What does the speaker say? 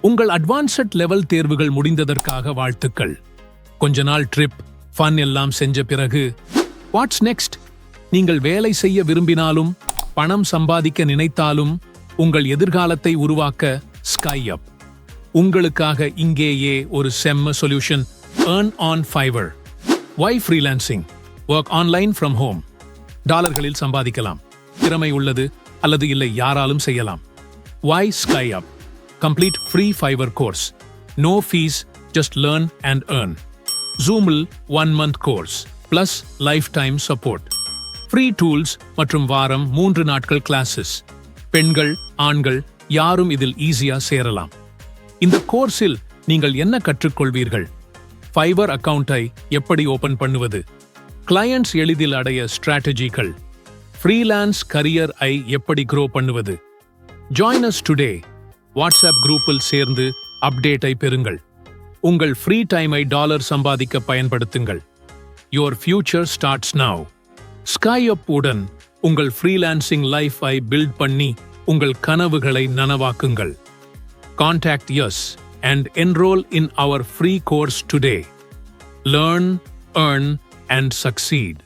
உங்கள் advanced level தேர்வுகள் முடிந்ததற்காக வாழ்த்துக்கள். கொஞ்ச நாள் ட்ரிப், ஃபன் எல்லாம் செஞ்ச பிறகு வாட்ஸ் நெக்ஸ்ட்? நீங்கள் வேலை செய்ய விரும்பினாலும் பணம் சம்பாதிக்க நினைத்தாலும் உங்கள் எதிர்காலத்தை உருவாக்க ஸ்கை அப் உங்களுக்காக இங்கேயே ஒரு செம்ம solution. Earn on Fiverr. Why freelancing? Work online from home. டாலர்களில் சம்பாதிக்கலாம். திறமை உள்ளது அல்லது இல்லை, யாராலும் செய்யலாம். Why Sky Up? Complete free Fiverr course. No fees, just learn and earn. ஜூமில் 1 month course plus lifetime support. Free tools மற்றும் வாரம் 3 நாட்கள் கிளாஸஸ். பெண்கள், ஆண்கள் யாரும் இதில் ஈஸியா சேரலாம். இந்த கோர்ஸில் நீங்கள் என்ன கற்றுக்கொள்வீர்கள்? ஃபைவர் அக்கவுண்டை எப்படி ஓபன் பண்ணுவது, கிளையண்ட்ஸ் எளிதில் அடைய ஸ்ட்ராட்டஜிகள், ஃப்ரீலான்ஸ் கரியர் ஐ எப்படி க்ரோ பண்ணுவது. Join us today. வாட்ஸ்அப் குரூப்பில் சேர்ந்து அப்டேட்டை பெறுங்கள். உங்கள் ஃப்ரீ டைமை டாலர் சம்பாதிக்க பயன்படுத்துங்கள். Your future starts now. Sky Up உடன் உங்கள் ஃப்ரீலான்சிங் லைஃபை பில்ட் பண்ணி உங்கள் கனவுகளை நனவாக்குங்கள். Contact us and enroll in our free course today. Learn, earn, and succeed.